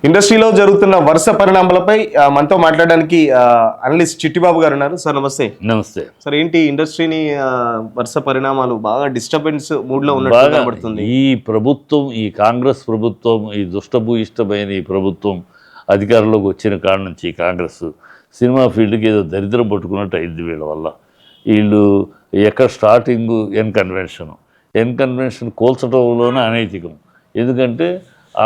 ఇండస్ట్రీలో జరుగుతున్న వరుస పరిణామాలపై మనతో మాట్లాడడానికి అనలిస్ట్ చిట్టిబాబు గారు ఉన్నారు. సార్ నమస్తే. నమస్తే సార్, ఏంటి ఇండస్ట్రీని వరుస పరిణామాలు బాగా డిస్టర్బెన్స్ మూడ్ లో ఉన్నట్టు కనబడుతుంది. ఈ ప్రభుత్వం, ఈ కాంగ్రెస్ ప్రభుత్వం, ఈ దుష్టభూయిష్టమైన ఈ ప్రభుత్వం అధికారంలోకి వచ్చిన కాడ నుంచి కాంగ్రెస్ సినిమా ఫీల్డ్కి ఏదో దరిద్రం పట్టుకున్నట్టు అయింది వీళ్ళ వల్ల. వీళ్ళు ఎక్కడ స్టార్టింగ్ ఎన్ కన్వెన్షన్ కోల్చడంలోనే అనైతికం. ఎందుకంటే ఆ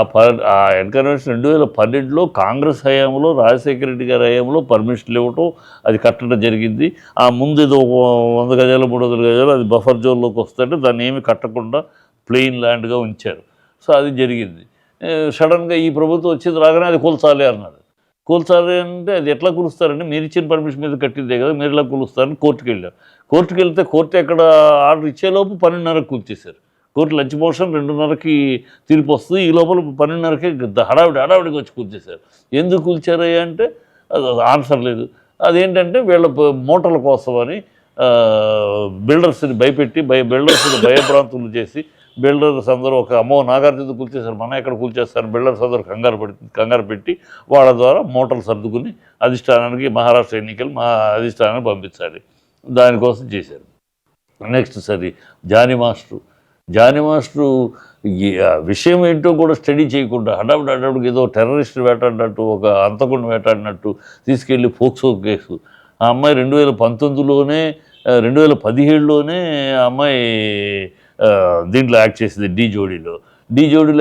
ఎన్ కన్వెన్షన్ 2012లో కాంగ్రెస్ హయాంలో, రాజశేఖర రెడ్డి గారి హయాంలో పర్మిషన్లు ఇవ్వటం, అది కట్టడం జరిగింది. ఆ ముందు ఏదో 100 గజాలు 300 గజాలు అది బఫర్ జోన్లోకి వస్తుంటే దాన్ని ఏమి కట్టకుండా ప్లెయిన్ ల్యాండ్గా ఉంచారు. సో అది జరిగింది. సడన్గా ఈ ప్రభుత్వం వచ్చేది రాగానే అది కూల్చాలి అన్నాడు. కూల్చాలి అంటే అది ఎట్లా కూలుస్తారండి? మీరు ఇచ్చిన పర్మిషన్ మీద కట్టిందే కదా, మీరు ఎలా కూలుస్తారని కోర్టుకు వెళ్ళారు. కోర్టుకు వెళ్తే కోర్టు ఎక్కడ ఆర్డర్ ఇచ్చేలోపు 12:30కి కూల్చేశారు. కోర్టు లంచ్ మోషన్ 2:30కి తీర్పు వస్తుంది. ఈ లోపల 12:30కి హడావిడికి వచ్చి కూల్చేశారు. ఎందుకు కూల్చారయ్యా అంటే ఆన్సర్ లేదు. అదేంటంటే వీళ్ళ మూటల కోసమని బిల్డర్స్ని భయపెట్టి బిల్డర్స్ని భయభ్రాంతులు చేసి బిల్డర్స్ అందరూ ఒక నాగార్జున కూల్చేశారు, మనం ఎక్కడ కూల్చేస్తారు, బిల్డర్స్ అందరూ కంగారు పెట్టి వాళ్ళ ద్వారా మూటలు సర్దుకుని అధిష్టానానికి, మహారాష్ట్ర ఎన్నికలు అధిష్టానానికి పంపించాలి, దానికోసం చేశారు. నెక్స్ట్ సరే జానీ మాస్టరు విషయం ఏంటో కూడా స్టడీ చేయకుండా హడావిడికి ఏదో టెర్రరిస్ట్ వేటాడినట్టు, ఒక అంతకుండా వేటాడినట్టు తీసుకెళ్ళి పోక్సో కేసు. ఆ అమ్మాయి 2019లోనే 2017లోనే ఆ అమ్మాయి దీంట్లో యాక్ట్ చేసింది. డీ జోడీలో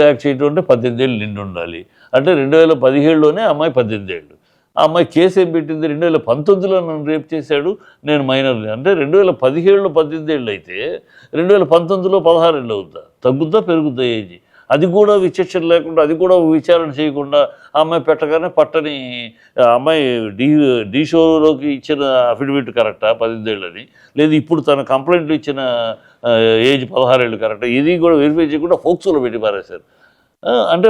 యాక్ట్ చేయటం అంటే 18 ఏళ్ళు నిండి ఉండాలి. అంటే 2017లోనే అమ్మాయి 18 ఏళ్ళు. ఆ అమ్మాయి కేసు ఏం పెట్టింది? 2019లో నన్ను రేప్ చేశాడు, నేను మైనర్ని. అంటే 2017లో 18 ఏళ్ళు అయితే 2019లో 16 ఏళ్ళు అవుద్దా? తగ్గుద్దా పెరుగుద్దా ఏజ్? అది కూడా విచక్షణ లేకుండా, అది కూడా విచారణ చేయకుండా ఆ అమ్మాయి పెట్టగానే పట్టని అమ్మాయి డీ షోలోకి ఇచ్చిన అఫిడవిట్ కరెక్టా 18 ఏళ్ళని? లేదు ఇప్పుడు తన కంప్లైంట్లు ఇచ్చిన ఏజ్ 16 ఏళ్ళు కరెక్టా? ఇది కూడా వెరిఫై చేయకుండా ఫోక్సోలో పెట్టి పారేశారు. అంటే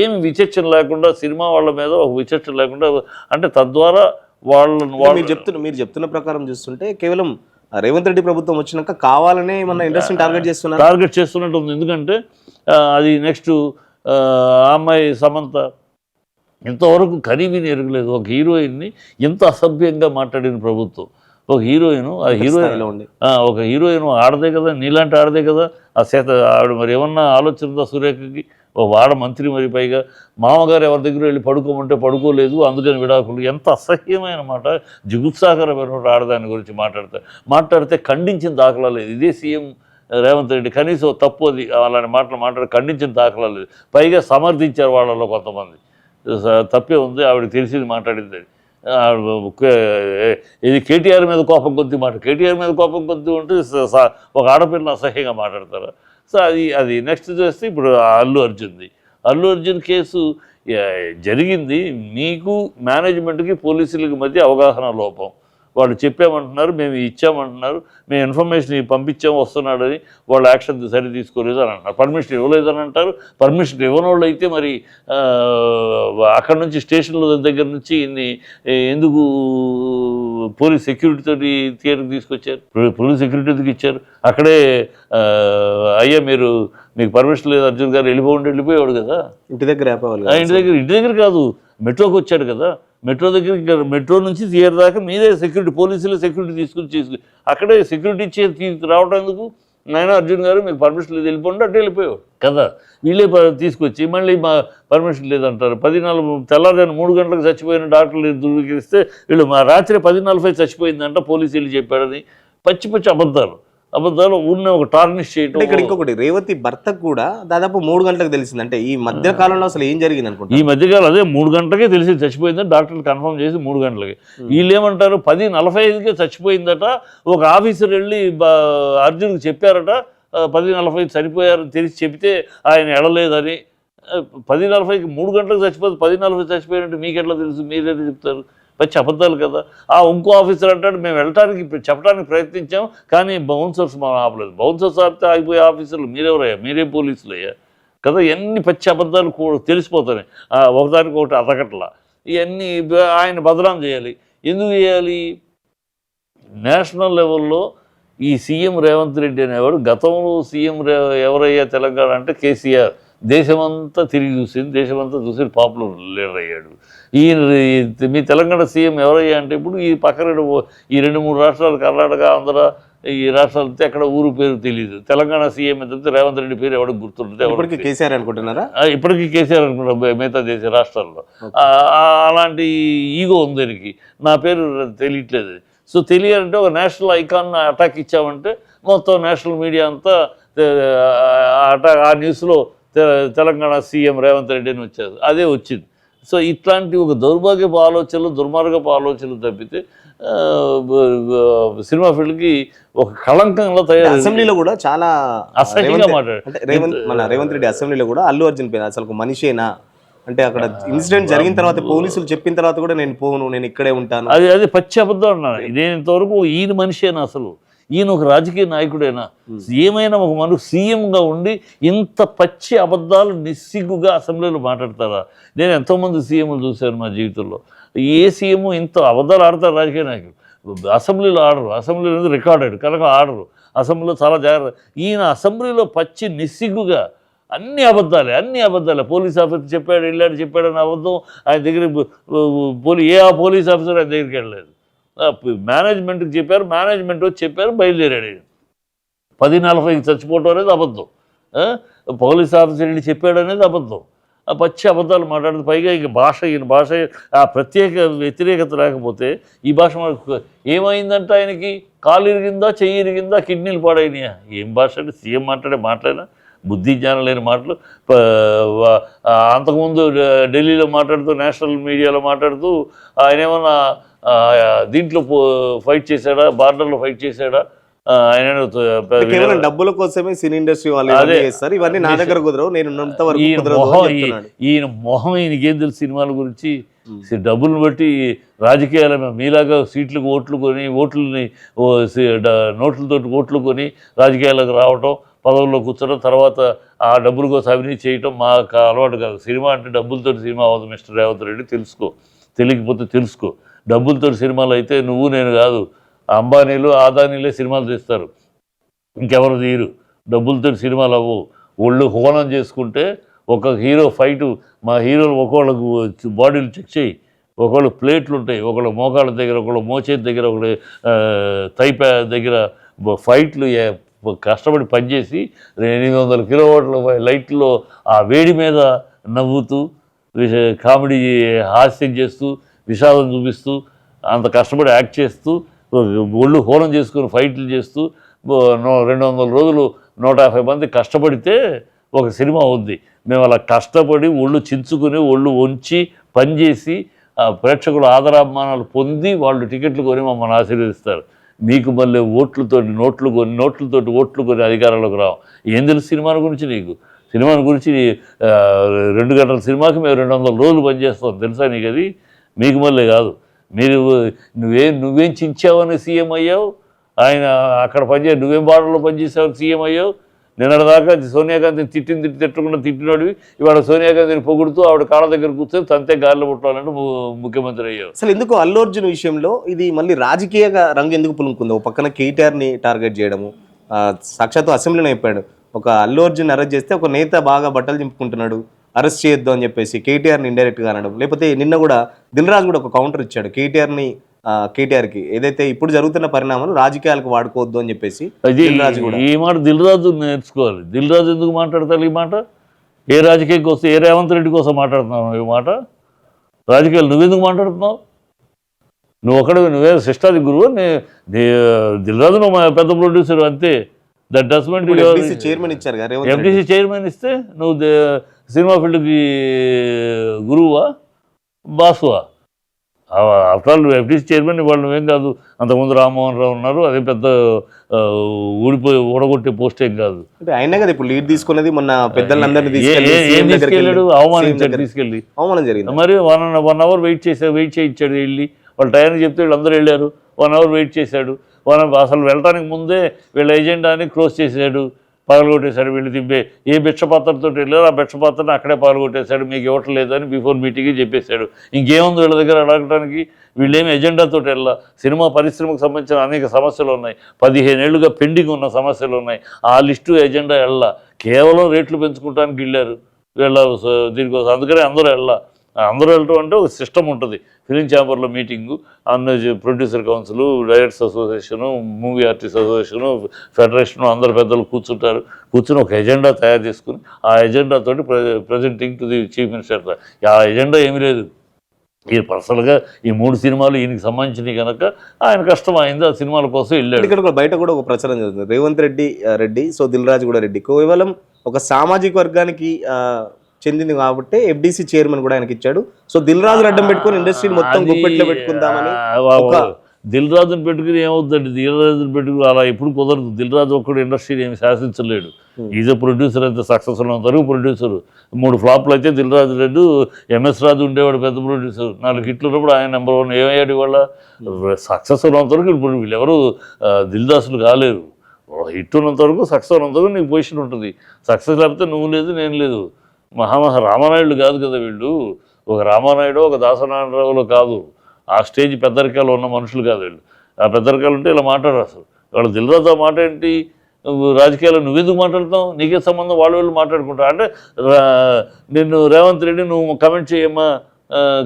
ఏమి విచక్షణ లేకుండా, సినిమా వాళ్ళ మీద ఒక విచక్షణ లేకుండా, అంటే తద్వారా మీరు చెప్తున్న ప్రకారం చూస్తుంటే కేవలం రేవంత్ రెడ్డి ప్రభుత్వం వచ్చినాక కావాలనే మన ఇండస్ట్రీని టార్గెట్ చేస్తున్నట్టు ఉంది. ఎందుకంటే అది నెక్స్ట్ అమ్మాయి సమంత ఇంతవరకు కనీవిని ఎరగలేదు. ఒక హీరోయిన్ని ఇంత అసభ్యంగా మాట్లాడిన ప్రభుత్వం. ఒక హీరోయిన్ ఆడదే కదా, నీలాంటి ఆడదే కదా. ఆవిడ మరి ఏమన్నా ఆలోచన ఉందా సురేఖకి? ఒక వాడ మంత్రి, మరి పైగా మామగారు ఎవరి దగ్గర వెళ్ళి పడుకోమంటే పడుకోలేదు, అందుకని విడాకులు. ఎంత అసహ్యమైన మాట, జిగుత్సాకరమైన ఆడదాని గురించి మాట్లాడితే ఖండించిన దాఖలా లేదు. ఇదే సీఎం రేవంత్ రెడ్డి కనీసం తప్పు అది అలాంటి మాట్లాడి ఖండించిన దాఖలా లేదు. పైగా సమర్థించారు వాళ్ళలో కొంతమంది. తప్పే ఉంది, ఆవిడకి తెలిసింది మాట్లాడింది. ఇది కేటీఆర్ మీద కోపం కొద్ది ఉంటే ఒక ఆడపిల్ల అసహ్యంగా మాట్లాడతారు. సో అది నెక్స్ట్ చేస్తే ఇప్పుడు అల్లు అర్జున్ కేసు జరిగింది. మీకు మేనేజ్మెంట్కి పోలీసులకి మధ్య అవగాహన లోపం. వాళ్ళు చెప్పామంటున్నారు, మేము ఇచ్చామంటున్నారు, మేము ఇన్ఫర్మేషన్ పంపించాము వస్తున్నాడని, వాళ్ళు యాక్షన్ సరి తీసుకోలేదు అని అంటున్నారు. పర్మిషన్ ఇవ్వలేదని అంటారు. పర్మిషన్ ఇవ్వని వాళ్ళు అయితే మరి అక్కడ నుంచి స్టేషన్ల దగ్గర నుంచి ఎందుకు పోలీస్ సెక్యూరిటీతో థియేటర్కి తీసుకొచ్చారు? పోలీస్ సెక్యూరిటీకి ఇచ్చారు. అక్కడే అయ్యా మీకు పర్మిషన్ లేదు అర్జున్ గారు వెళ్ళిపోయాడు కదా, ఇంటి దగ్గర కాదు, మెట్రోకి వచ్చాడు కదా, మెట్రో నుంచి థియేటర్ దాకా మీరే పోలీసులు సెక్యూరిటీ తీసుకుని అక్కడే సెక్యూరిటీ ఇచ్చి రావడం ఎందుకు? నాయన అర్జున్ గారు మీకు పర్మిషన్ లేదు వెళ్ళిపోండి అంటే వెళ్ళిపోయాడు కదా. వీళ్ళే తీసుకొచ్చి మళ్ళీ పర్మిషన్ లేదంటారు. 14 తెల్లారుజామున 3 గంటలకు చచ్చిపోయిన డాక్టర్లు ధృవీకరిస్తే వీళ్ళు రాత్రి 10:40 చచ్చిపోయిందంట పోలీసు వెళ్ళి చెప్పాడని పచ్చి అబద్ధాలు ఉన్న ఒక టార్నిష్ చేయటం. ఇక్కడ ఇంకొకటి, రేవతి భర్తకు కూడా దాదాపు 3 గంటలకు తెలిసింది. అంటే ఈ మధ్య కాలంలో అసలు ఏం జరిగింది అనుకుంటా? ఈ మధ్యకాలం అదే 3 గంటలకే తెలిసి చచ్చిపోయిందని డాక్టర్లు కన్ఫర్మ్ చేసి 3 గంటలకి. వీళ్ళు ఏమంటారు 10:45కే చచ్చిపోయిందట. ఒక ఆఫీసర్ వెళ్ళి అర్జున్కి చెప్పారట 10:45 చనిపోయారని తెలిసి చెబితే ఆయన ఎడలేదని. 10:40కి 3 గంటలకు చచ్చిపోతే 10:40 చచ్చిపోయినట్టు మీకు ఎట్లా తెలుసు? మీరేదో చెప్తారు. పచ్చి అబద్ధాలు కదా. ఇంకో ఆఫీసర్ అంటాడు మేము చెప్పడానికి ప్రయత్నించాం కానీ బౌన్సర్స్ మనం ఆపలేదు. బౌన్సర్స్ ఆపితే ఆగిపోయే ఆఫీసర్లు మీరెవరయ్యా? మీరే పోలీసులు అయ్యా కదా. ఇవన్నీ పచ్చి అబద్ధాలు కూడా తెలిసిపోతున్నాయి ఒకదానికొకటి అతకట్లా. ఇవన్నీ ఆయన బదనాం చేయాలి. ఎందుకు చేయాలి? నేషనల్ లెవెల్లో ఈ సీఎం రేవంత్ రెడ్డి అనేవాడు, గతంలో సీఎం ఎవరయ్యా తెలంగాణ అంటే కేసీఆర్, దేశమంతా తిరిగి చూసింది, దేశమంతా చూసి పాపులర్ లీడర్ అయ్యాడు. మీ తెలంగాణ సీఎం ఎవరయ్యా అంటే ఇప్పుడు ఈ పక్కన ఈ 2-3 రాష్ట్రాలు కర్ణాటక, ఆంధ్ర ఈ రాష్ట్రాలతో ఎక్కడ ఊరు పేరు తెలియదు. తెలంగాణ సీఎం అయితే రేవంత్ రెడ్డి పేరు ఎవరికి గుర్తుంటుంది? ఇప్పటికీ కేసీఆర్ అనుకుంటున్నారా? ఇప్పటికీ కేసీఆర్ అనుకుంటున్నా మిగతా దేశ రాష్ట్రాల్లో. అలాంటి ఈగో ఉంది దీనికి, నా పేరు తెలియట్లేదు. సో తెలియాలంటే ఒక నేషనల్ ఐకాన్ అటాక్ ఇచ్చామంటే మొత్తం నేషనల్ మీడియా అంతా ఆ న్యూస్లో తెలంగాణ సీఎం రేవంత్ రెడ్డి అని వచ్చారు, అదే వచ్చింది. సో ఇట్లాంటి ఒక దౌర్భాగ్యపు ఆలోచనలు, దుర్మార్గపు ఆలోచనలు తప్పితే సినిమా ఫీల్డ్కి ఒక కళంకంలో తయారు. అసెంబ్లీలో కూడా చాలా అసహ్యంగా మాట్లాడారు. మన రేవంత్ రెడ్డి అసెంబ్లీలో కూడా అల్లు అర్జున్ పేరు అసలు మనిషేనా అంటే అక్కడ ఇన్సిడెంట్ జరిగిన తర్వాత పోలీసులు చెప్పిన తర్వాత కూడా నేను పోను, నేను ఇక్కడే ఉంటాను, అది పచ్చి అబద్ధం అన్నాను. నేను ఇంతవరకు ఈయన మనిషేనా, అసలు ఈయన ఒక రాజకీయ నాయకుడైనా, ఏమైనా ఒక మనుషు సీఎంగా ఉండి ఇంత పచ్చి అబద్ధాలు నిస్సిగ్గుగా అసెంబ్లీలో మాట్లాడతారా? నేను ఎంతోమంది సీఎంలు చూశాను మా జీవితంలో. ఏ సీఎం ఇంత అబద్ధాలు ఆడతారు రాజకీయ నాయకులు? అసెంబ్లీలో ఆడరు, అసెంబ్లీలో రికార్డెడ్ కనుక ఆడరు, అసెంబ్లీలో చాలా జాగ్రత్త. ఈయన అసెంబ్లీలో పచ్చి నిస్సిగ్గుగా అన్ని అబద్ధాలే. పోలీస్ ఆఫీసర్ చెప్పాడు, వెళ్ళాడు, చెప్పాడని అబద్ధం. ఆయన దగ్గర పోలీస్ ఆఫీసర్ ఆయన దగ్గరికి వెళ్ళలేదు. మేనేజ్మెంట్కి చెప్పారు, మేనేజ్మెంట్ వచ్చి చెప్పారు, బయలుదేరాడు. 10:40కి చచ్చిపోవటం అనేది అబద్ధం. పోలీస్ ఆఫీసర్ వెళ్ళి చెప్పాడు అనేది అబద్ధం. ఆ పచ్చి అబద్ధాలు మాట్లాడుతూ పైగా ఈయన భాష ఆ ప్రత్యేక వ్యతిరేకత లేకపోతే ఈ భాష ఏమైందంటే ఆయనకి కాలు ఇరిగిందా, చెయ్యి ఇరిగిందా, కిడ్నీలు పాడైనాయా? ఏం భాష అంటే సీఎం మాట్లాడినా బుద్ధి జ్ఞానం లేని మాటలు. అంతకుముందు ఢిల్లీలో మాట్లాడుతూ, నేషనల్ మీడియాలో మాట్లాడుతూ ఆయన ఏమన్నా దీంట్లో ఫైట్ చేశాడా, బార్డర్లో ఫైట్ చేశాడా? ఆయన డబ్బుల కోసమే సినీ ఇండస్ట్రీ వాళ్ళు చేస్తారు, ఇవన్నీ నా దగ్గర కుదరవు, నేను ఈయన మొహం ఈయనకేం తెలుసు సినిమాల గురించి? డబ్బులను బట్టి రాజకీయాల మీలాగా సీట్లకు ఓట్లు కొని, నోట్లతోటి ఓట్లు కొని రాజకీయాలకు రావటం, పదవుల్లో కూర్చోడం, తర్వాత ఆ డబ్బుల కోసం అవినీతి చేయటం మాకు అలవాటు కాదు. సినిమా అంటే డబ్బులతో సినిమా అవ్వదు మిస్టర్ రేవంత్ రెడ్డి, తెలియకపోతే తెలుసుకో. డబ్బులతో సినిమాలు అయితే నువ్వు నేను కాదు, అంబానీలు ఆదానీలే సినిమాలు తీస్తారు, ఇంకెవరు తీయరు. డబ్బులతో సినిమాలు అవ్వవు. ఒళ్ళు హోనం చేసుకుంటే ఒక హీరో ఫైటు, మా హీరోలు ఒకళ్ళకు బాడీలు చెక్ చేయి, ఒకళ్ళు ప్లేట్లు ఉంటాయి, ఒకళ్ళు మోకాళ్ళ దగ్గర, ఒకళ్ళు మోచేతి దగ్గర, ఒకళ్ళు తైపా దగ్గర ఫైట్లు కష్టపడి పనిచేసి 800 కిలోవాట్ల లైట్లో ఆ వేడి మీద నవ్వుతూ, కామెడీ హాస్యం చేస్తూ, విషాదం చూపిస్తూ, అంత కష్టపడి యాక్ట్ చేస్తూ, ఒళ్ళు హోనం చేసుకుని ఫైట్లు చేస్తూ 200 రోజులు 150 మంది కష్టపడితే ఒక సినిమా ఉంది. మేము అలా కష్టపడి ఒళ్ళు చించుకుని, ఒళ్ళు వంచి పనిచేసి ప్రేక్షకుల ఆదరాభిమానాలు పొంది వాళ్ళు టికెట్లు కొని మమ్మల్ని ఆశీర్వదిస్తారు. మీకు మళ్ళీ నోట్లతోటి ఓట్లు కొని అధికారంలోకి రావు. ఏం తెలుసు సినిమాల గురించి నీకు? సినిమాల గురించి 2 గంటల సినిమాకి మేము 200 రోజులు పనిచేస్తాం తెలుసా నీకు? అది మీకు మళ్ళీ కాదు. నువ్వేం చించావని సీఎం అయ్యావు, ఆయన అక్కడ నువ్వేం బార్డర్లో పనిచేసావని సీఎం అయ్యావు. నిన్నటిదాకా సోనియా గాంధీని తిట్టకుండా తిట్టినోడివి, ఇవాళ సోనియా గాంధీని పొగుడుతూ ఆవిడ కాళ్ళ దగ్గర కూర్చొని తంతే గాలిలో పుట్టాలంటే ముఖ్యమంత్రి అయ్యావు. అసలు ఎందుకు అల్లు అర్జున్ విషయంలో ఇది మళ్ళీ రాజకీయంగా రంగు ఎందుకు పులుముకుంది? ఒక పక్కన కేటీఆర్ని టార్గెట్ చేయడము, సాక్షాత్తు అసెంబ్లీలో చెప్పాడు, ఒక అల్లు అర్జున్ అరెస్ట్ చేస్తే ఒక నేత బాగా బట్టలు చింపుకుంటున్నాడు, అరెస్ట్ చేయొద్దు అని చెప్పేసి కేటీఆర్ని ఇండైరెక్ట్గా అనడం. లేకపోతే నిన్న కూడా దిల్ రాజు కూడా ఒక కౌంటర్ ఇచ్చాడు కేటీఆర్కి, ఏదైతే ఇప్పుడు జరుగుతున్న పరిణామాలు రాజకీయాలకు వాడుకోవద్దు అని చెప్పేసి. ఈ మాట దిల్ రాజు నేర్చుకోవాలి. దిల్ రాజు ఎందుకు మాట్లాడతారు ఈ మాట? ఏ రాజకీయం కోసం, ఏ రేవంత్ రెడ్డి కోసం మాట్లాడుతున్నావు ఈ మాట? రాజకీయాలు నువ్వెందుకు మాట్లాడుతున్నావు? నువ్వే శిష్టాది గురువు. దిల్ రాజు నువ్వు పెద్ద ప్రొడ్యూసర్ అంతే. దట్ డస్మెంట్ చైర్మన్ ఇచ్చారు, ఎఫ్డీసీ చైర్మన్ ఇస్తే నువ్వు సినిమా ఫీల్డ్కి గురువా, బాసువా? ఆఫ్టర్ ఆల్ ఎఫ్డీసీ చైర్మన్ వాళ్ళు నువ్వేం కాదు. అంతకుముందు రామ్మోహన్ రావు ఉన్నారు, అదే పెద్ద ఊడగొట్టే పోస్ట్ ఏం కాదు. అయినా కదా ఇప్పుడు లీడ్ తీసుకున్నది మొన్న పెద్దలందరినీ తీసుకెళ్ళాడు, అవమానించాడు, తీసుకెళ్ళి అవమానం జరిగింది. మరి 1 అవర్ వెయిట్ చేయించాడు వెళ్ళి. వాళ్ళ టైంకి చెప్తే వీళ్ళందరూ వెళ్ళారు, 1 అవర్ వెయిట్ చేశాడు. అసలు వెళ్ళడానికి ముందే వీళ్ళ ఎజెండాని క్లోజ్ చేశాడు, పగలగొట్టేశాడు. వీళ్ళు ఏ భిక్షపాత్రతో వెళ్ళారు, ఆ భిక్షపాత్రని అక్కడే పగలగొట్టేశాడు. మీకు ఇవ్వటం లేదని బిఫోర్ మీటింగ్ చెప్పేశాడు. ఇంకేముంది వీళ్ళ దగ్గర అడగడానికి? వీళ్ళేమి ఎజెండాతో వెళ్ళా. సినిమా పరిశ్రమకు సంబంధించిన అనేక సమస్యలు ఉన్నాయి, 15 ఏళ్లుగా పెండింగ్ ఉన్న సమస్యలు ఉన్నాయి. ఆ లిస్టు ఎజెండా వెళ్ళా, కేవలం రేట్లు పెంచుకోవడానికి వెళ్ళారు. వీళ్ళ దీనికోసం. అందుకని అందరూ వెళ్ళటం అంటే ఒక సిస్టమ్ ఉంటుంది. ఫిలిం ఛాంబర్లో మీటింగు, అన్న producer council, directors association, movie artist association, federation, అందరు పెద్దలు కూర్చుని ఒక ఎజెండా తయారు చేసుకుని ఆ ఎజెండా తోటి presenting to the chief minister. ఆ ఎజెండా ఏమీ లేదు. ఈ పర్సనల్గా ఈ 3 సినిమాలు ఈయనకి సంబంధించినవి కనుక ఆయన కష్టం అయింది, ఆ సినిమాల కోసం వెళ్ళాడు. ఇక్కడ కూడా బయట కూడా ఒక ప్రచారం జరుగుతుంది, రేవంత్ రెడ్డి సో దిల్ రాజు కూడా రెడ్డి కేవలం ఒక సామాజిక వర్గానికి చెందింది కాబట్టి ఎఫ్డిసి చైర్మన్ కూడా ఆయనకి ఇచ్చాడు. సో దిల్ రాజు అడ్డం పెట్టుకుని ఇండస్ట్రీ మొత్తం గుప్పెట్లో పెట్టుకుందామని. దిల్ రాజుని పెట్టుకుని ఏమవుతుందండి, దిల్ రాజుని పెట్టుకుని అలా ఎప్పుడు కుదరదు. దిల్ రాజు ఒక్కడు ఇండస్ట్రీని ఏమి శాసించలేడు. ఈజ్ ప్రొడ్యూసర్ అయితే సక్సెస్ ఉన్నంత వరకు ప్రొడ్యూసర్. 3 ఫ్లాప్లు అయితే దిల్ రాజు రెడ్డి, ఎంఎస్ రాజు ఉండేవాడు పెద్ద ప్రొడ్యూసర్. 4 హిట్లు ఉన్నప్పుడు ఆయన నెంబర్ 1 ఏమయ్యాడు. వాళ్ళ సక్సెస్ ఉన్నంత వరకు ఇప్పుడు వీళ్ళెవరు దిల్ దాసులు కాలేరు. హిట్ ఉన్నంత వరకు, సక్సెస్ ఉన్నంత వరకు నీకు పొజిషన్ ఉంటుంది. సక్సెస్ లేకపోతే నువ్వు లేదు, నేను లేదు. రామానాయుడు కాదు కదా వీళ్ళు. ఒక రామానాయుడు, ఒక దాసనారాయణరావులో కాదు. ఆ స్టేజ్ పెద్దరికాలు ఉన్న మనుషులు కాదు వీళ్ళు. ఆ పెద్దరికాలు ఉంటే ఇలా మాట్లాడరు అసలు. వాళ్ళు దిల్ రాజు మాట ఏంటి, రాజకీయాల్లో నువ్వెందుకు మాట్లాడతావు, నీకే సంబంధం, వాళ్ళు మాట్లాడుకుంటారు. అంటే నిన్ను రేవంత్ రెడ్డి నువ్వు కమెంట్ చేయమ్మా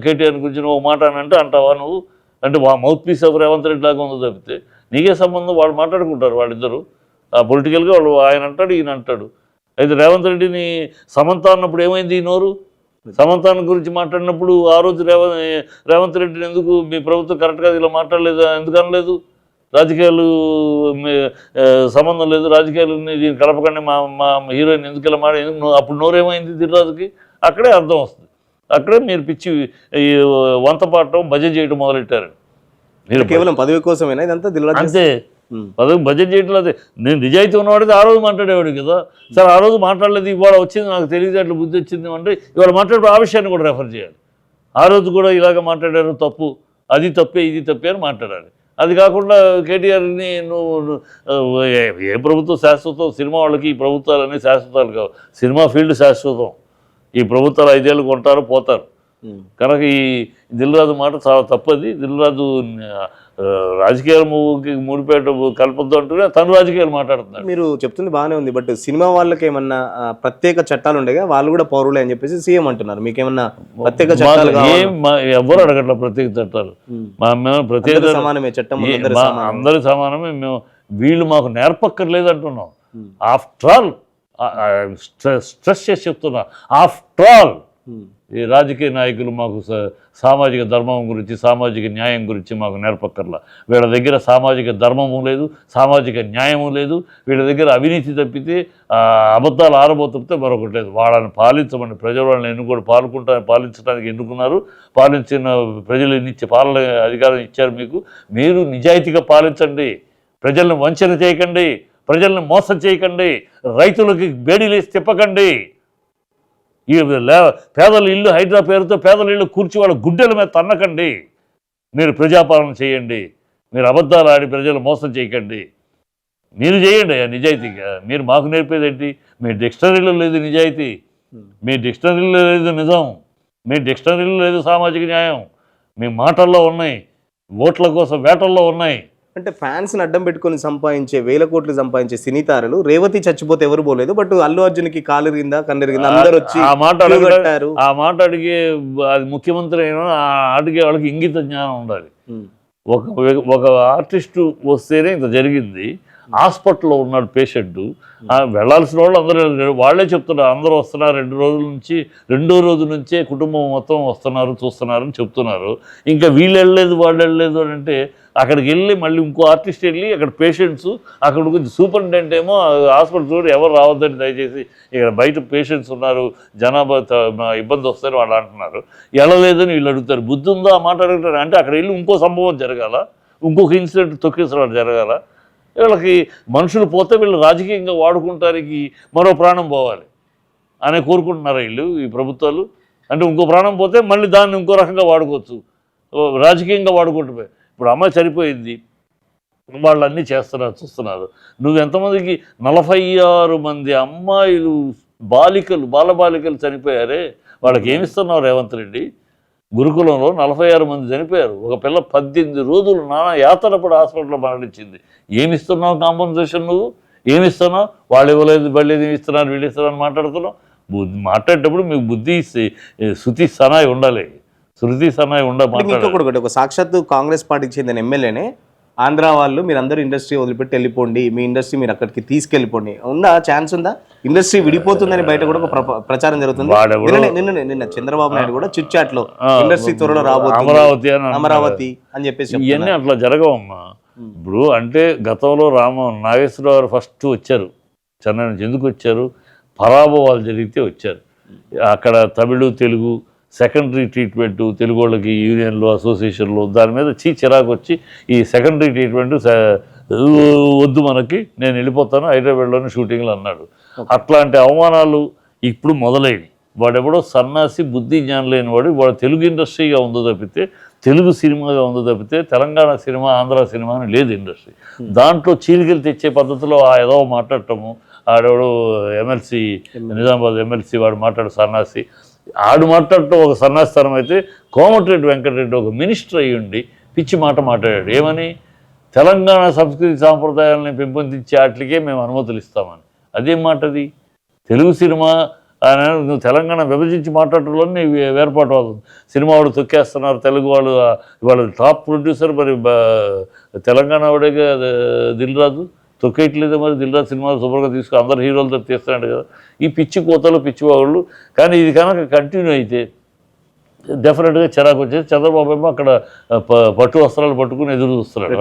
కేటీఆర్ గురించి నువ్వు మాట అని అంటే అంటావా నువ్వు? అంటే mouth piece of Revanth Reddy లాగా ఉందో తప్పితే నీకే సంబంధం. వాళ్ళు మాట్లాడుకుంటారు వాళ్ళిద్దరు పొలిటికల్గా. వాళ్ళు ఆయన అంటాడు, ఈయన అంటాడు. అయితే రేవంత్ రెడ్డిని సమంత అన్నప్పుడు ఏమైంది ఈ నోరు? సమంతాన్ని గురించి మాట్లాడినప్పుడు ఆ రోజు రేవంత్ రెడ్డిని ఎందుకు మీ ప్రభుత్వం కరెక్ట్గా ఇలా మాట్లాడలేదు, ఎందుకు అనలేదు? రాజకీయాలు సంబంధం లేదు, రాజకీయాలని దీన్ని కలపకండి, మా హీరోయిన్ ఎందుకు ఇలా అప్పుడు నోరేమైంది దిల్ రాజుకి? అక్కడే అర్థం వస్తుంది. అక్కడే మీరు పిచ్చి వంత పాడటం, భజన చేయడం మొదలెట్టారు. మీరు కేవలం పదవి కోసమేనా ఇదంతా? దిల్ రాజు అంతే, పదవి భజన చేయటం. అదే నేను నిజాయితీ ఉన్నవాడితే ఆ రోజు మాట్లాడేవాడు కదా. సరే ఆ రోజు మాట్లాడలేదు, ఇవాళ వచ్చింది నాకు తెలియదు, అట్లా బుద్ధి వచ్చింది అంటే ఇవాళ మాట్లాడే ఆ విషయాన్ని కూడా రెఫర్ చేయాలి. ఆ రోజు కూడా ఇలాగ మాట్లాడారు, తప్పు, అది తప్పే, ఇది తప్పే అని మాట్లాడాలి. అది కాకుండా కేటీఆర్ని నువ్వు ఏ ప్రభుత్వం శాశ్వతం? సినిమా వాళ్ళకి ఈ ప్రభుత్వాలన్నీ శాశ్వతాలు కావు. సినిమా ఫీల్డ్ శాశ్వతం. ఈ ప్రభుత్వాలు 5 ఏళ్ళు కొంటారు, పోతారు. కనుక ఈ దిల్ రాజు మాట చాలా తప్పది. దిల్ రాజు రాజకీయాల ముడిపేట కలపద్దు అంటూనే తను రాజకీయాలు మాట్లాడుతున్నారు. మీరు చెప్తుంది బాగానే ఉంది, బట్ సినిమా వాళ్ళకి ఏమన్నా ప్రత్యేక చట్టాలు ఉండగా వాళ్ళు కూడా పౌరులే అని చెప్పేసి సీఎం అంటున్నారు. మీకేమన్నా ప్రత్యేక చట్టాలు? ఎవరు అడగట్ల ప్రత్యేక చట్టాలు. ప్రత్యేక సమానమే, చట్టం అందరి సమానమే. మేము వీళ్ళు మాకు నేర్పక్కర్లేదు అంటున్నాం. ఆఫ్టర్ ఆల్ స్ట్రెస్ చేసి చెప్తున్నా, ఆఫ్టర్ ఆల్ ఈ రాజకీయ నాయకులు మాకు సామాజిక ధర్మం గురించి, సామాజిక న్యాయం గురించి మాకు నేర్పక్కర్లా. వీళ్ళ దగ్గర సామాజిక ధర్మము లేదు, సామాజిక న్యాయము లేదు. వీళ్ళ దగ్గర అవినీతి తప్పితే, అబద్ధాలు ఆరబోతుంటే మరొకటి లేదు. వాళ్ళని పాలించమని ప్రజలు వాళ్ళని పాలించడానికి ఎన్నుకున్నారు. పాలించిన ప్రజలు ఇచ్చే పాలన అధికారం ఇచ్చారు మీకు. మీరు నిజాయితీగా పాలించండి, ప్రజల్ని వంచన చేయకండి, ప్రజల్ని మోసం చేయకండి, రైతులకి బేడీలేసి తిప్పకండి. ఈ పేదల ఇల్లు హైడ్రా పేరుతో పేదల ఇల్లు కూర్చి వాళ్ళ గుడ్డెల మీద తన్నకండి. మీరు ప్రజాపాలన చేయండి, మీరు అబద్ధాలు ఆడి ప్రజలు మోసం చేయకండి. మీరు చేయండి నిజాయితీగా. మీరు మాకు నేర్పేది ఏంటి? మీ డిక్షనరీలో లేదు నిజాయితీ, మీ డిక్షనరీలో లేదు నిజం, మీ డిక్షనరీలో లేదు సామాజిక న్యాయం. మీ మాటల్లో ఉన్నాయి, ఓట్ల కోసం వేటల్లో ఉన్నాయి. అంటే ఫ్యాన్స్ని అడ్డం పెట్టుకొని సంపాదించే 1000 కోట్లు సంపాదించే సినీ తారలు రేవతి చచ్చిపోతే ఎవరు పోలేదు, బట్ అల్లు అర్జున్కి కాలిరిగిందా కన్నెరిగిందా అందరూ వచ్చి ఆ మాట అడిగే అది ముఖ్యమంత్రి అయినా అడిగే వాళ్ళకి ఇంగిత జ్ఞానం ఉండాలి. ఒక ఆర్టిస్టు వస్తేనే ఇంత జరిగింది. హాస్పిటల్లో ఉన్నాడు పేషెంట్, వెళ్ళాల్సిన వాళ్ళు అందరూ వాళ్ళే చెప్తున్నారు. అందరూ వస్తున్నారు, 2 రోజుల నుంచి, 2వ రోజు నుంచే కుటుంబం మొత్తం వస్తున్నారు, చూస్తున్నారు అని చెప్తున్నారు. ఇంకా వీళ్ళు వెళ్ళలేదు, వాళ్ళు వెళ్ళలేదు అని అంటే అక్కడికి వెళ్ళి మళ్ళీ ఇంకో ఆర్టిస్ట్ వెళ్ళి అక్కడ పేషెంట్స్, అక్కడ సూపరింటెండెంట్ ఏమో హాస్పిటల్ చూడు ఎవరు రావద్దని దయచేసి, ఇక్కడ బయట పేషెంట్స్ ఉన్నారు, జనాభా ఇబ్బంది వస్తారని వాళ్ళు అంటున్నారు. వెళ్ళలేదని వీళ్ళు అడుగుతారు. బుద్ధి ఉందో ఆ మాట అడుగుతారు అంటే అక్కడ వెళ్ళి ఇంకో సంభవం జరగాల, ఇంకొక ఇన్సిడెంట్ తొక్కేసరాడు జరగాల. వీళ్ళకి మనుషులు పోతే వీళ్ళు రాజకీయంగా వాడుకుంటానికి మరో ప్రాణం పోవాలి అని కోరుకుంటున్నారు వీళ్ళు, ఈ ప్రభుత్వాలు. అంటే ఇంకో ప్రాణం పోతే మళ్ళీ దాన్ని ఇంకో రకంగా వాడుకోవచ్చు, రాజకీయంగా వాడుకుంటున్నాయి. ఇప్పుడు అమ్మాయి చనిపోయింది, వాళ్ళు అన్నీ చేస్తున్నారు, చూస్తున్నారు. నువ్వు ఎంతమందికి 46 మంది అమ్మాయిలు, బాలబాలికలు చనిపోయారే, వాళ్ళకి ఏమిస్తున్నావు రేవంత్ రెడ్డి? గురుకులంలో 46 మంది చనిపోయారు. ఒక పిల్ల 18 రోజులు నానా యాతన పడి హాస్పిటల్లో మరణించింది. ఏమిస్తున్నావు కాంపన్సేషన్? నువ్వు ఏమిస్తున్నావు? వాళ్ళు ఇవ్వలేదు, వీళ్ళు ఇస్తున్నారు, వీళ్ళు ఇస్తున్నారు అని మాట్లాడుతున్నావు. మాట్లాడేటప్పుడు మీకు బుద్ధి శృతి సనాయి ఉండాలి, శృతి సనాయి మాట్లాడాలి. ఇంకొకటి ఒకటి, ఒక సాక్షాత్తు కాంగ్రెస్ పార్టీకి చెందిన ఎమ్మెల్యేనే ఆంధ్ర వాళ్ళు మీరు అందరూ ఇండస్ట్రీ వదిలిపెట్టి వెళ్ళిపోండి, మీ ఇండస్ట్రీ మీరు అక్కడికి తీసుకెళ్ళిపోండి, ఉందా ఛాన్స్ ఉందా? ఇండస్ట్రీ విడిపోతుందని బయట కూడా ఒక ప్రచారం జరుగుతుంది. నిన్న చంద్రబాబు నాయుడు కూడా చిట్చాట్ లో ఇండస్ట్రీ త్వరలో రాబోతుంది అమరావతి అని చెప్పేసి. ఇవన్నీ అట్లా జరగవమ్మా. ఇప్పుడు అంటే గతంలో నాగేశ్వరరావు గారు ఫస్ట్ వచ్చారు చెన్నై నుంచి. ఎందుకు వచ్చారు? పరాభవాలు జరిగితే వచ్చారు. అక్కడ తమిళ తెలుగు సెకండరీ ట్రీట్మెంట్, తెలుగు వాళ్ళకి యూనియన్లు అసోసియేషన్లు దాని మీద చిరాకు వచ్చి ఈ సెకండరీ ట్రీట్మెంట్ వద్దు మనకి, నేను వెళ్ళిపోతాను హైదరాబాద్లోని షూటింగ్లు అన్నాడు. అట్లాంటి అవమానాలు ఇప్పుడు మొదలైనవి. వాడెవడో సన్నాసి బుద్ధి జ్ఞానం లేని వాడు తెలుగు ఇండస్ట్రీగా ఉందో తప్పితే, తెలుగు సినిమాగా ఉందో తప్పితే తెలంగాణ సినిమా ఆంధ్ర సినిమా అని లేదు ఇండస్ట్రీ. దాంట్లో చీలికలు తెచ్చే పద్ధతిలో ఏదో మాట్లాడటము, ఆడెవడు ఎమ్మెల్సీ నిజామాబాద్ ఎమ్మెల్సీ వాడు మాట్లాడు సన్నాసి, ఆడు మాట్లాడటం ఒక సన్నాస్థానం అయితే, కోమటిరెడ్డి వెంకటరెడ్డి ఒక మినిస్టర్ అయ్యుండి పిచ్చి మాట మాట్లాడాడు. ఏమని? తెలంగాణ సంస్కృతి సాంప్రదాయాలని పెంపొందించే వాటికే మేము అనుమతులు ఇస్తామని. అదేం మాట అది? తెలుగు సినిమా నువ్వు తెలంగాణ విభజించి మాట్లాడటంలోనే వేర్పాటు అవుతుంది. సినిమా వాడు తొక్కేస్తున్నారు, తెలుగు వాళ్ళు ఇవాళ టాప్ ప్రొడ్యూసర్ మరి తెలంగాణ వాడేగా దిల్ రాజు, తొక్కేయట్లేదు మరి దిల్ రాజు సినిమాలు శుభ్రంగా తీసుకుని అందరు హీరోలతో తీస్తున్నాడు కదా. ఈ పిచ్చి కోతలు పిచ్చివాళ్ళు. కానీ ఇది కనుక కంటిన్యూ అయితే డెఫినెట్గా చిరాకు వచ్చేది. చంద్రబాబు ఏమో అక్కడ పట్టు వస్త్రాలు పట్టుకుని ఎదురు చూస్తున్నాడు,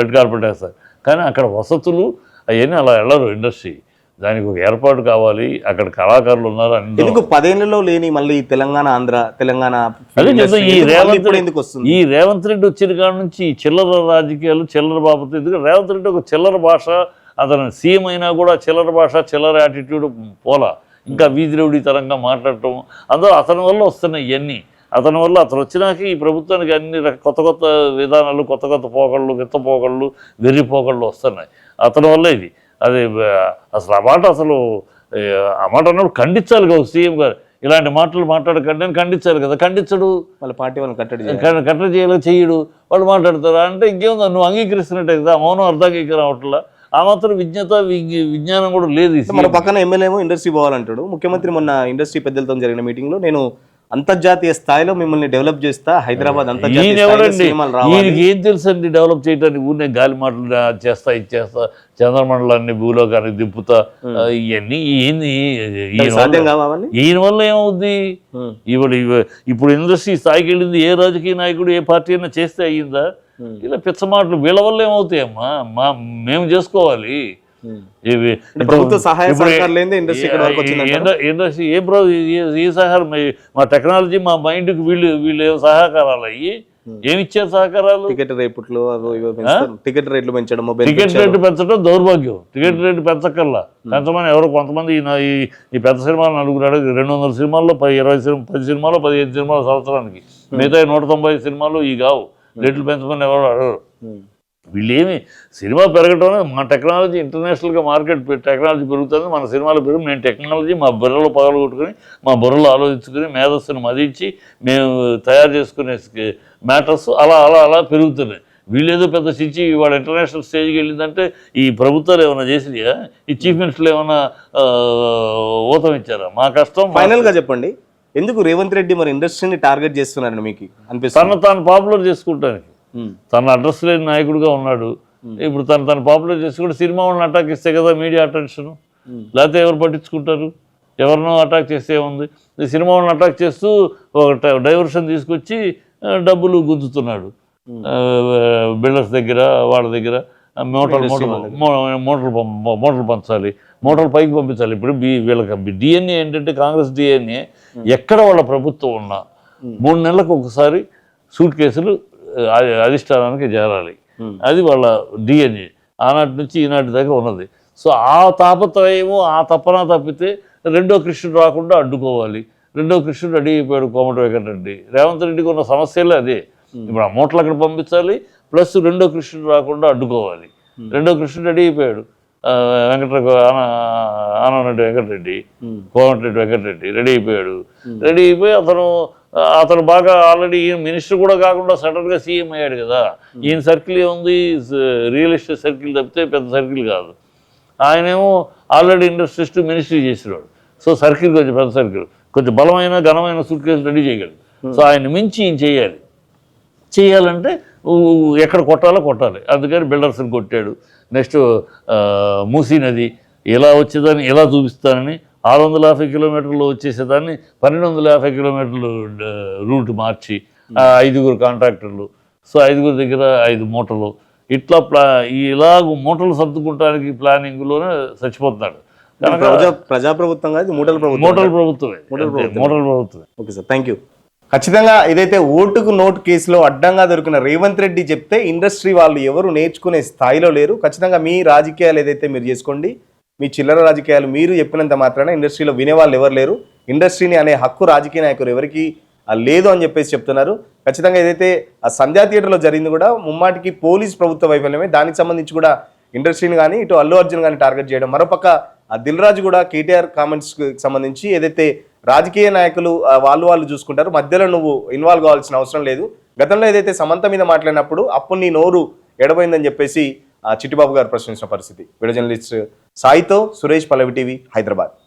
రెడ్ కార్పెట్ వేస్తారు. కానీ అక్కడ వసతులు అవన్నీ అలా వెళ్ళరు ఇండస్ట్రీ. దానికి ఒక ఏర్పాటు కావాలి. అక్కడ కళాకారులు ఉన్నారు. ఎందుకు 10 ఏళ్లలో లేని మళ్ళీ తెలంగాణ ఆంధ్ర తెలంగాణ ఈ రేవంత్ రెడ్డి వచ్చిన కాడ నుంచి చిల్లర రాజకీయాలు, చిల్లర బాబు. ఎందుకంటే రేవంత్ రెడ్డి ఒక చిల్లర భాష, అతను సీఎం అయినా కూడా చిల్లర భాష, చిల్లర యాటిట్యూడ్ పోలా, ఇంకా వీధిరౌడీ తరంగా మాట్లాడటం, అందులో అతని వల్ల వస్తున్నాయి ఇవన్నీ. అతని వల్ల అతను వచ్చినాక ఈ ప్రభుత్వానికి అన్ని కొత్త కొత్త విధానాలు, కొత్త కొత్త పోకళ్ళు, విత్త పోకళ్ళు, వెర్రి పోకళ్ళు వస్తున్నాయి అతని వల్ల. ఇది అది అసలు అసలు ఆ మాట అన్నప్పుడు ఖండించాలి కదా సీఎం గారు. ఇలాంటి మాటలు మాట్లాడకండి అని ఖండించాలి కదా. ఖండించడు. వాళ్ళ పార్టీ వాళ్ళని కట్టడి చేయాలో చెయ్యడు. వాళ్ళు మాట్లాడతారా అంటే ఇంకేముందా, నువ్వు అంగీకరిస్తున్నట్టే కదా. మౌనం అర్థంగీకరణ అవట్లా. ఆ మాత్రం విజ్ఞానం కూడా లేదు. మన పక్కన ఎమ్మెల్యే ఏమో ఇండస్ట్రీ పోవాలంటాడు. ముఖ్యమంత్రి మొన్న ఇండస్ట్రీ పెద్దలతో జరిగిన మీటింగ్లో నేను అంతర్జాతీయ స్థాయిలో మిమ్మల్ని డెవలప్ చేస్తా, హైదరాబాద్ ఈయనకి ఏం తెలుసు అండి డెవలప్ చేయడానికి? ఊరినే గాలి మాటలు చేస్తా, ఇది చేస్తా, చంద్రమండలాన్ని భూలోకానికి దింపుతా, ఇవన్నీ ఈయన వల్ల ఏమవుద్ది? ఇప్పుడు ఇండస్ట్రీ స్థాయికి వెళ్ళింది ఏ రాజకీయ నాయకుడు ఏ పార్టీ అయినా చేస్తే అయ్యిందా? ఇలా పిచ్చ మాటలు వీళ్ళ వల్ల ఏమవుతాయమ్మా? మేము చేసుకోవాలి. ఇండస్ట్రీ ఏ సహకారం? మా టెక్నాలజీ, మా మైండ్కి వీళ్ళు సహకారాలు అయ్యి ఏమిచ్చారు సహకారాలు? టికెట్ రేట్లు పెంచడం, టికెట్ రేట్లు పెంచడం దౌర్భాగ్యం. టికెట్ రేట్లు పెంచక్కర్లా. పెంచమని ఎవరో కొంతమంది ఈ పెద్ద సినిమాలు 200 సినిమాల్లో 10 సినిమాలు 15 సినిమాలు సంవత్సరానికి, మిగతా 190 సినిమాలు ఈ కావు. రేట్లు పెంచమని ఎవరు అడగరు. వీళ్ళేమి సినిమా పెరగటం, మా టెక్నాలజీ ఇంటర్నేషనల్గా మార్కెట్ టెక్నాలజీ పెరుగుతుంది, మన సినిమాలు పెరుగు, మేము టెక్నాలజీ మా బుర్రలో పగలగొట్టుకుని, మా బుర్రలో ఆలోచించుకుని, మేధస్సును మదించి మేము తయారు చేసుకునే మ్యాటర్స్ అలా అలా అలా పెరుగుతున్నాయి. వీళ్ళేదో పెద్ద చించి వాళ్ళ ఇంటర్నేషనల్ స్టేజ్కి వెళ్ళిందంటే ఈ ప్రభుత్వాలు ఏమైనా చేసినాయా? ఈ చీఫ్ మినిస్టర్లు ఏమైనా ఊతం ఇచ్చారా? మా కష్టం. ఫైనల్గా చెప్పండి, ఎందుకు రేవంత్ రెడ్డి మరి ఇండస్ట్రీని టార్గెట్ చేస్తున్నారని మీకు అనిపిస్తుంది? తాను పాపులర్ చేసుకుంటానికి. తన అడ్రస్ లేని నాయకుడిగా ఉన్నాడు. ఇప్పుడు తను పాపులర్ చేసుకుంటే సినిమా వాళ్ళని అటాక్ ఇస్తే కదా మీడియా అటెన్షన్. లేకపోతే ఎవరు పట్టించుకుంటారు? ఎవరినో అటాక్ చేస్తే ఉంది. సినిమా వాళ్ళని అటాక్ చేస్తూ ఒక డైవర్షన్ తీసుకొచ్చి డబ్బులు గుంజుతున్నాడు. బిల్డర్స్ దగ్గర, వాళ్ళ దగ్గర మోటార్లు పంచాలి, మోటార్లు పైకి పంపించాలి. ఇప్పుడు వీళ్ళకి డిఎన్ఏ ఏంటంటే కాంగ్రెస్ డిఎన్ఏ ఎక్కడ వాళ్ళ ప్రభుత్వం ఉన్నా 3 నెలలకు ఒకసారి సూట్ కేసులు అధిష్టానానికి చేరాలి. అది వాళ్ళ డిఎన్ఏ ఆనాటి నుంచి ఈనాటి దాకా ఉన్నది. సో ఆ తాపత్రయము, ఆ తపన తప్పితే రెండో కృష్ణుడు రాకుండా అడ్డుకోవాలి. రెండో కృష్ణుడు రెడీ అయిపోయాడు కోమటి వెంకటరెడ్డి. రేవంత్ రెడ్డికి ఉన్న సమస్యలే అదే. ఇప్పుడు ఆ మూటలు అక్కడ పంపించాలి, ప్లస్ రెండో కృష్ణుడు రాకుండా అడ్డుకోవాలి. రెండో కృష్ణుడు రెడీ అయిపోయాడు. ఆనరెడ్డి వెంకటరెడ్డి, కోమటిరెడ్డి వెంకటరెడ్డి రెడీ అయిపోయాడు. రెడీ అయిపోయి అతను బాగా ఆల్రెడీ ఈయన మినిస్టర్ కూడా కాకుండా సడన్గా సీఎం అయ్యాడు కదా. ఈయన సర్కిల్ ఏముంది? రియల్ ఎస్టేట్ సర్కిల్ తప్పితే పెద్ద సర్కిల్ కాదు. ఆయనేమో ఆల్రెడీ ఇండస్ట్రియలిస్ట్ మినిస్ట్రీ చేసినాడు. సో సర్కిల్ కొంచెం పెద్ద సర్కిల్, కొంచెం బలమైన ఘనమైన సూట్ కేసు రెడీ చేయగలడు. సో ఆయన మించి ఈయన చేయాలంటే ఎక్కడ కొట్టాలో కొట్టాలి. అందుకని బిల్డర్స్ని కొట్టాడు. నెక్స్ట్ మూసీ నది ఎలా వచ్చేదాన్ని ఎలా చూపిస్తానని 650 కిలోమీటర్లు వచ్చేసేదాన్ని 1250 కిలోమీటర్లు రూట్ మార్చి 5 కాంట్రాక్టర్లు, సో 5 దగ్గర 5 మూటలు, ఇట్లా ఇలాగ మూటలు సర్దుకుంటానికి ప్లానింగ్లోనే చచ్చిపోతున్నాడు. ప్రజాప్రభుత్వం కాదు, మూటల ప్రభుత్వమే. Okay sir, thank you. ఖచ్చితంగా ఏదైతే ఓటుకు నోటు కేసులో అడ్డంగా దొరికిన రేవంత్ రెడ్డి చెప్తే ఇండస్ట్రీ వాళ్ళు ఎవరు నేర్చుకునే స్థాయిలో లేరు. ఖచ్చితంగా మీ రాజకీయాలు ఏదైతే మీరు చేసుకోండి, మీ చిల్లర రాజకీయాలు మీరు చెప్పినంత మాత్రాన ఇండస్ట్రీలో వినేవాళ్ళు ఎవరు లేరు. ఇండస్ట్రీని అనే హక్కు రాజకీయ నాయకులు ఎవరికి లేదు అని చెప్పేసి చెప్తున్నారు. ఖచ్చితంగా ఏదైతే ఆ సంధ్యా థియేటర్లో జరిగింది కూడా ముమ్మాటికి పోలీస్ ప్రభుత్వ వైఫల్యమే. దానికి సంబంధించి కూడా ఇండస్ట్రీని కానీ ఇటు అల్లు అర్జున్ కానీ టార్గెట్ చేయడం. మరోపక్క ఆ దిల్ రాజు కూడా కేటీఆర్ కామెంట్స్కి సంబంధించి ఏదైతే రాజకీయ నాయకులు వాళ్ళు చూసుకుంటారు, మధ్యలో నువ్వు ఇన్వాల్వ్ కావాల్సిన అవసరం లేదు. గతంలో ఏదైతే సమంత మీద మాట్లాడినప్పుడు అప్పుడు నీ నోరు ఎడబోయిందని చెప్పేసి చిట్టిబాబు గారు ప్రశ్నించిన పరిస్థితి. వీడియో జర్నలిస్ట్ సాయితో సురేష్, పల్లవి టీవీ, హైదరాబాద్.